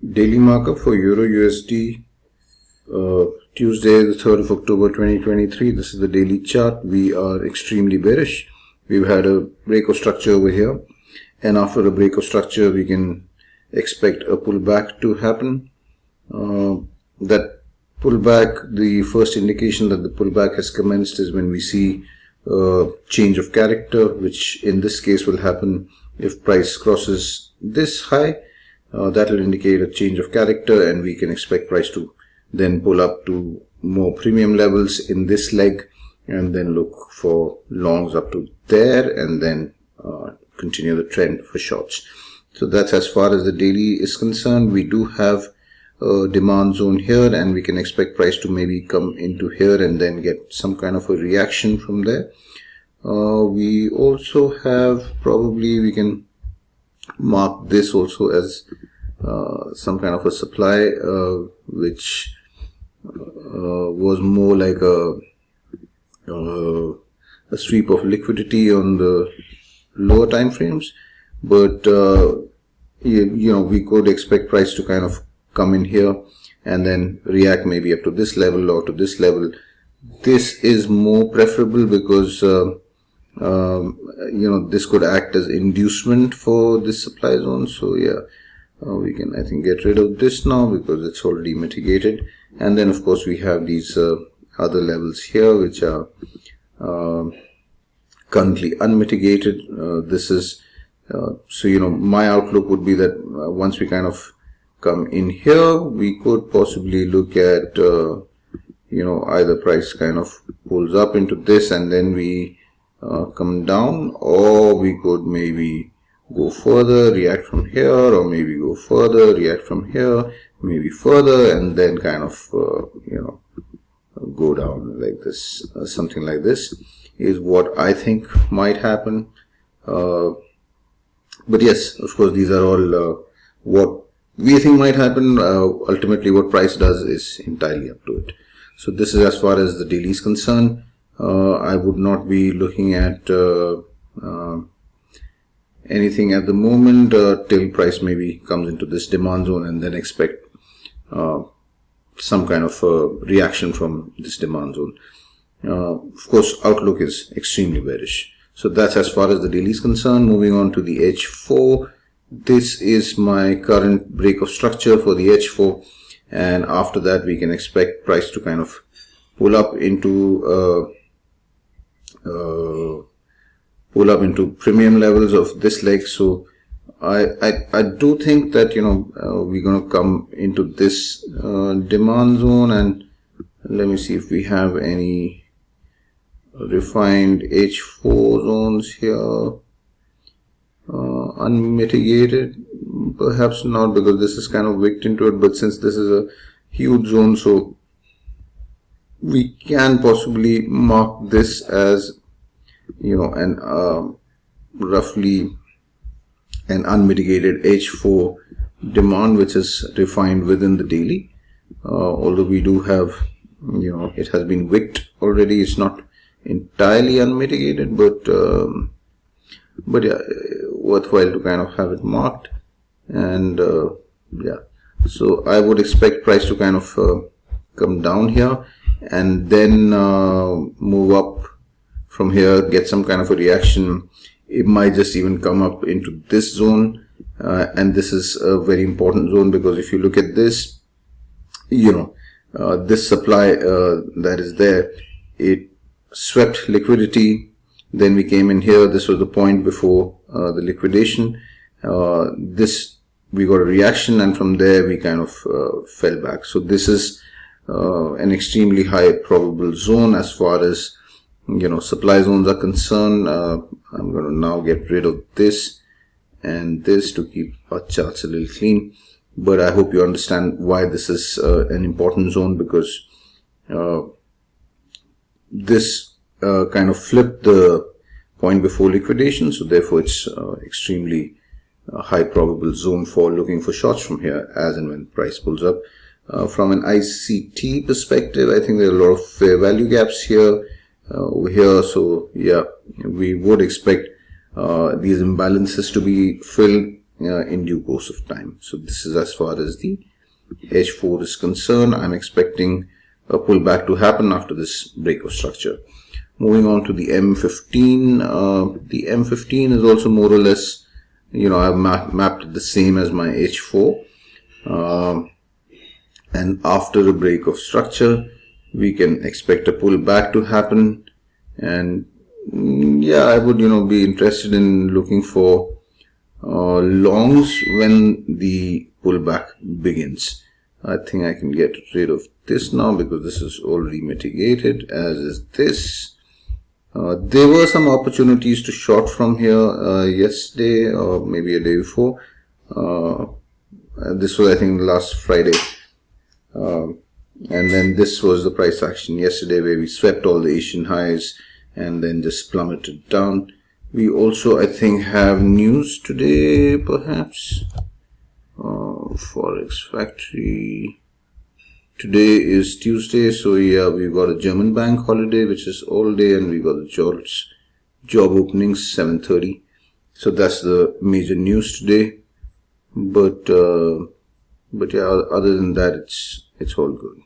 Daily markup for Euro USD, Tuesday the 3rd of October 2023. This is the daily chart. We are extremely bearish. We've had a break of structure over here, and after a break of structure we can expect a pullback to happen. That pullback, the first indication that the pullback has commenced is when we see change of character, which in this case will happen if price crosses this high. That will indicate a change of character, and we can expect price to then pull up to more premium levels in this leg, and then look for longs up to there, and then continue the trend for shorts. So that's as far as the daily is concerned. We do have a demand zone here, and we can expect price to maybe come into here and then get some kind of a reaction from there. We also have, probably we can mark this also as some kind of a supply, which was more like a sweep of liquidity on the lower time frames, but you know, we could expect price to kind of come in here and then react maybe up to this level or to this level. This is more preferable because you know, this could act as inducement for this supply zone. So yeah, we can, I think, get rid of this now because it's already mitigated. And then of course we have these other levels here which are currently unmitigated. This is so, you know, my outlook would be that once we kind of come in here, we could possibly look at you know, either price kind of pulls up into this and then we come down, or we could maybe go further, react from here, or maybe go further, react from here, maybe further, and then kind of you know, go down like this. Something like this is what I think might happen. But yes, of course, these are all what we think might happen. Ultimately, what price does is entirely up to it. So this is as far as the daily is concerned. I would not be looking at anything at the moment till price maybe comes into this demand zone, and then expect some kind of reaction from this demand zone. Of course, outlook is extremely bearish. So that's as far as the daily is concerned. Moving on to the H4. This is my current break of structure for the H4, and after that we can expect price to kind of pull up into premium levels of this leg. So I do think that, you know, we're going to come into this demand zone, and let me see if we have any refined H4 zones here. Unmitigated, perhaps not, because this is kind of wicked into it, but since this is a huge zone, so we can possibly mark this as, you know, an roughly an unmitigated H4 demand, which is defined within the daily. Although we do have, you know, it has been wicked already. It's not entirely unmitigated, but yeah, worthwhile to kind of have it marked. And yeah, so I would expect price to kind of come down here and then move up from here, get some kind of a reaction. It might just even come up into this zone, and this is a very important zone, because if you look at this, you know, this supply that is there, it swept liquidity. Then we came in here. This was the point before the liquidation. This, we got a reaction, and from there we kind of fell back. So this is an extremely high probable zone as far as, you know, supply zones are concerned. I'm going to now get rid of this and this to keep our charts a little clean. But I hope you understand why this is an important zone, because this kind of flipped the point before liquidation, so therefore it's extremely high probable zone for looking for shorts from here as and when price pulls up. From an ICT perspective, I think there are a lot of fair value gaps here, over here. So yeah, we would expect these imbalances to be filled in due course of time. So this is as far as the H4 is concerned. I'm expecting a pullback to happen after this break of structure. Moving on to the M15. The M15 is also more or less, I've mapped the same as my H4. And after a break of structure, we can expect a pullback to happen. And yeah, I would, be interested in looking for longs when the pullback begins. I think I can get rid of this now because this is already mitigated, as is this. There were some opportunities to short from here yesterday or maybe a day before. This was, I think, last Friday. And then this was the price action yesterday where we swept all the Asian highs and then just plummeted down. We also, I think, have news today, perhaps. Forex Factory. Today is Tuesday, so yeah, we've got a German bank holiday, which is all day, and we got the job openings 7:30. So that's the major news today. But yeah, other than that, it's all good.